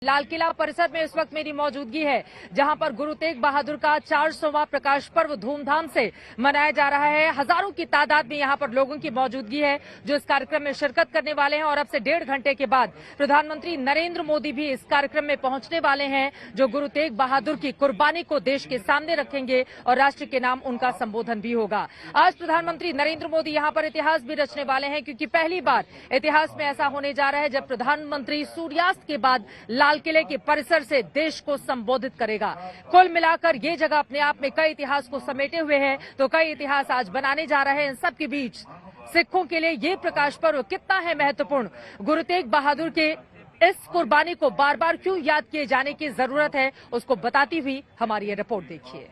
लाल किला परिसर में इस वक्त मेरी मौजूदगी है, जहां पर गुरु तेग बहादुर का 400वां प्रकाश पर्व धूमधाम से मनाया जा रहा है। हजारों की तादाद में यहां पर लोगों की मौजूदगी है जो इस कार्यक्रम में शिरकत करने वाले हैं और अब से 1.5 घंटे के बाद प्रधानमंत्री नरेंद्र मोदी भी इस कार्यक्रम में पहुंचने वाले हैं, जो गुरु तेग बहादुर की कुर्बानी को देश के सामने रखेंगे और राष्ट्र के नाम उनका संबोधन भी होगा। आज प्रधानमंत्री नरेंद्र मोदी यहां पर इतिहास भी रचने वाले हैं, क्योंकि पहली बार इतिहास में ऐसा होने जा रहा है जब प्रधानमंत्री सूर्यास्त के बाद लाल किले के परिसर से देश को संबोधित करेगा। कुल मिलाकर ये जगह अपने आप में कई इतिहास को समेटे हुए है, तो कई इतिहास आज बनाने जा रहे हैं। इन सब के बीच सिखों के लिए ये प्रकाश पर्व कितना है महत्वपूर्ण, गुरु तेग बहादुर के इस कुर्बानी को बार बार क्यों याद किए जाने की जरूरत है, उसको बताती हुई हमारी ये रिपोर्ट देखिए।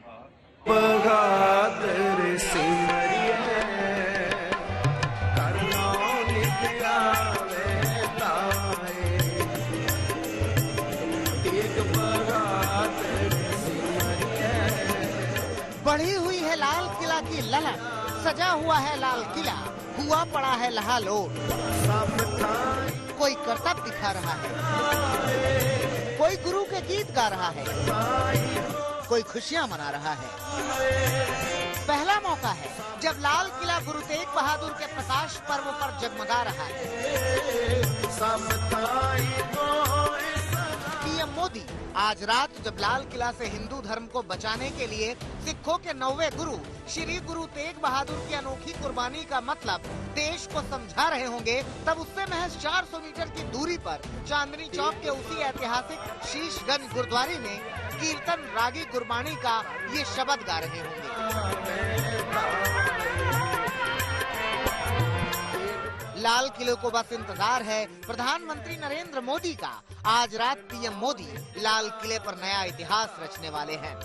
बढ़ी हुई है लाल किला की ललक, सजा हुआ है लाल किला, हुआ पड़ा है लहालोट। कोई करतब दिखा रहा है, कोई गुरु के गीत गा रहा है, कोई खुशियां मना रहा है। पहला मौका है जब लाल किला गुरु तेग बहादुर के प्रकाश पर्व पर जगमगा रहा है। पीएम मोदी आज रात जब लाल किला से हिंदू धर्म को बचाने के लिए सिखों के 9वें गुरु श्री गुरु तेग बहादुर की अनोखी कुर्बानी का मतलब देश को समझा रहे होंगे, तब उससे महज 400 मीटर की दूरी पर चांदनी चौक के उसी ऐतिहासिक शीशगंज गुरुद्वारे में कीर्तन रागी गुरबाणी का ये शब्द गा रहे होंगे। लाल किले को बस इंतजार है प्रधानमंत्री नरेंद्र मोदी का। आज रात पीएम मोदी लाल किले पर नया इतिहास रचने वाले हैं।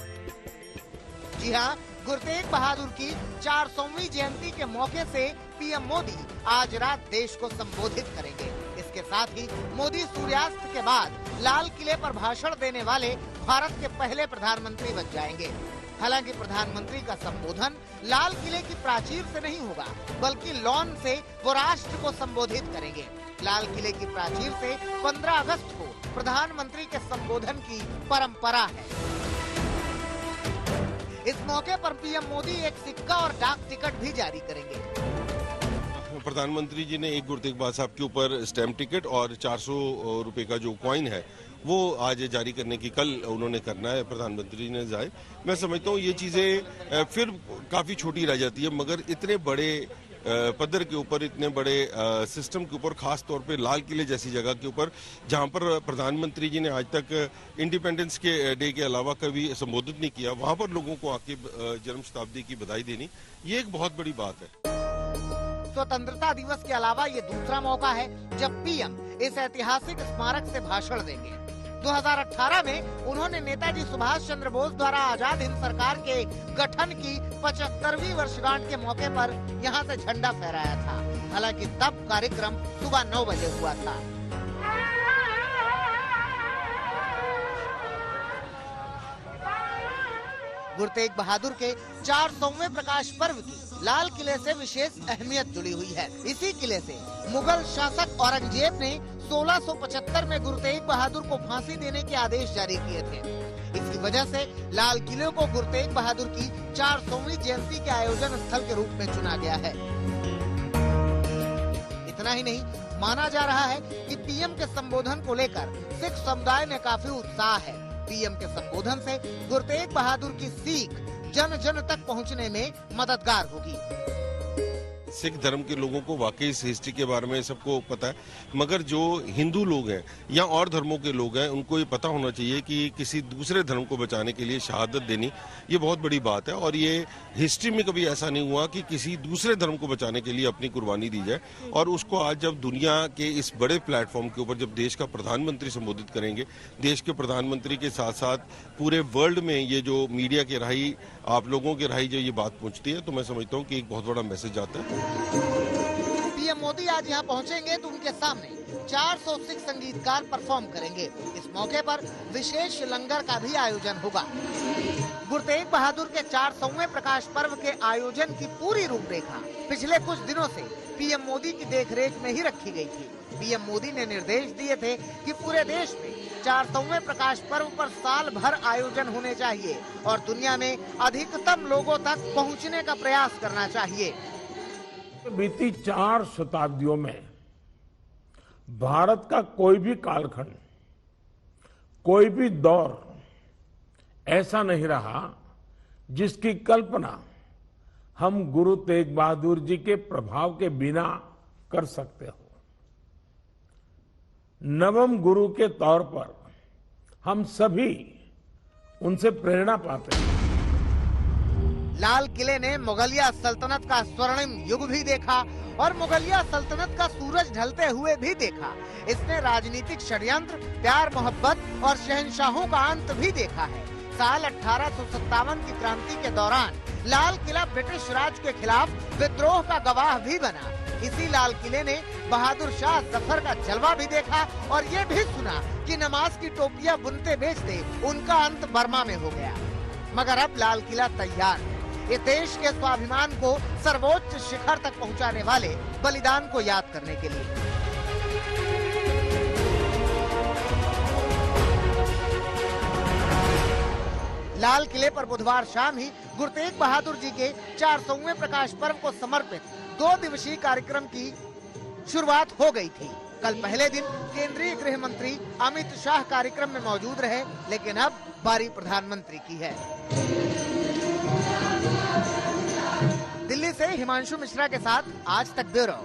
जी हाँ, गुरु तेग बहादुर की 400वीं जयंती के मौके से पीएम मोदी आज रात देश को संबोधित करेंगे। इसके साथ ही मोदी सूर्यास्त के बाद लाल किले पर भाषण देने वाले भारत के पहले प्रधानमंत्री बन जाएंगे। हालांकि प्रधानमंत्री का संबोधन लाल किले की प्राचीर से नहीं होगा, बल्कि लॉन से वो राष्ट्र को संबोधित करेंगे। लाल किले की प्राचीर से 15 अगस्त को प्रधानमंत्री के संबोधन की परंपरा है। इस मौके पर पीएम मोदी एक सिक्का और डाक टिकट भी जारी करेंगे। प्रधानमंत्री जी ने एक गुरु तेग बहादुर साहब के ऊपर स्टैम्प टिकट और 400 रुपए का जो कॉइन है वो आज जारी करने की कल उन्होंने करना है, प्रधानमंत्री ने जाए। मैं समझता हूँ ये चीजें फिर काफी छोटी रह जाती है, मगर इतने बड़े पद्धर के ऊपर, इतने बड़े सिस्टम के ऊपर, खास तौर पे लाल किले जैसी जगह के ऊपर जहां पर प्रधानमंत्री जी ने आज तक इंडिपेंडेंस के डे के अलावा कभी संबोधित नहीं किया, वहां पर लोगों को आके जन्म शताब्दी की बधाई देनी, ये एक बहुत बड़ी बात है। स्वतंत्रता दिवस के अलावा ये दूसरा मौका है जब पीएम इस ऐतिहासिक स्मारक से भाषण देंगे। 2018 में उन्होंने नेताजी सुभाष चंद्र बोस द्वारा आजाद हिंद सरकार के गठन की 75वीं वर्षगांठ के मौके पर यहां से झंडा फहराया था। हालांकि तब कार्यक्रम सुबह 9 बजे हुआ था। गुरु तेग बहादुर के 400वें प्रकाश पर्व की लाल किले से विशेष अहमियत जुड़ी हुई है। इसी किले से मुगल शासक औरंगजेब ने 1675 में गुरु तेग बहादुर को फांसी देने के आदेश जारी किए थे। इसी वजह से लाल किले को गुरु तेग बहादुर की 400वीं जयंती के आयोजन स्थल के रूप में चुना गया है। इतना ही नहीं, माना जा रहा है कि पीएम के संबोधन को लेकर सिख समुदाय में काफी उत्साह है। पीएम के संबोधन से गुरु तेग बहादुर की सीख जन जन तक पहुंचने में मददगार होगी। सिख धर्म के लोगों को वाकई इस हिस्ट्री के बारे में सबको पता है, मगर जो हिंदू लोग हैं या और धर्मों के लोग हैं उनको ये पता होना चाहिए कि किसी दूसरे धर्म को बचाने के लिए शहादत देनी ये बहुत बड़ी बात है। और ये हिस्ट्री में कभी ऐसा नहीं हुआ कि किसी दूसरे धर्म को बचाने के लिए अपनी कुर्बानी दी जाए। और उसको आज जब दुनिया के इस बड़े प्लेटफॉर्म के ऊपर जब देश का प्रधानमंत्री संबोधित करेंगे, देश के प्रधानमंत्री के साथ साथ पूरे वर्ल्ड में ये जो मीडिया के राही, आप लोगों के राही जो ये बात पहुंचती है, तो मैं समझता हूँ कि एक बहुत बड़ा मैसेज आता है। पीएम मोदी आज यहाँ पहुँचेंगे तो उनके सामने 400 सिख संगीतकार परफॉर्म करेंगे। इस मौके पर विशेष लंगर का भी आयोजन होगा। गुरु तेग बहादुर के 400वें प्रकाश पर्व के आयोजन की पूरी रूपरेखा पिछले कुछ दिनों से पीएम मोदी की देखरेख में ही रखी गई थी। पीएम मोदी ने निर्देश दिए थे कि पूरे देश में 400वें प्रकाश पर्व पर साल भर आयोजन होने चाहिए और दुनिया में अधिकतम लोगों तक पहुंचने का प्रयास करना चाहिए। बीती 4 शताब्दियों में भारत का कोई भी कालखंड, कोई भी दौर ऐसा नहीं रहा जिसकी कल्पना हम गुरु तेग बहादुर जी के प्रभाव के बिना कर सकते हो। नवम गुरु के तौर पर हम सभी उनसे प्रेरणा पाते हैं। लाल किले ने मुगलिया सल्तनत का स्वर्णिम युग भी देखा और मुगलिया सल्तनत का सूरज ढलते हुए भी देखा। इसने राजनीतिक षड्यंत्र, प्यार मोहब्बत और शहंशाहों का अंत भी देखा है। साल 1857 की क्रांति के दौरान लाल किला ब्रिटिश राज के खिलाफ विद्रोह का गवाह भी बना। इसी लाल किले ने बहादुर शाह जफर का जलवा भी देखा और ये भी सुना कि नमाज की टोपियां बुनते बेचते उनका अंत बर्मा में हो गया। मगर अब लाल किला तैयार है, ये देश के स्वाभिमान को सर्वोच्च शिखर तक पहुंचाने वाले बलिदान को याद करने के लिए। लाल किले पर बुधवार शाम ही गुरु तेग बहादुर जी के 400वें प्रकाश पर्व को समर्पित 2 दिवसीय कार्यक्रम की शुरुआत हो गई थी। कल पहले दिन केंद्रीय गृह मंत्री अमित शाह कार्यक्रम में मौजूद रहे, लेकिन अब बारी प्रधानमंत्री की है। दिल्ली से हिमांशु मिश्रा के साथ आज तक ब्यूरो।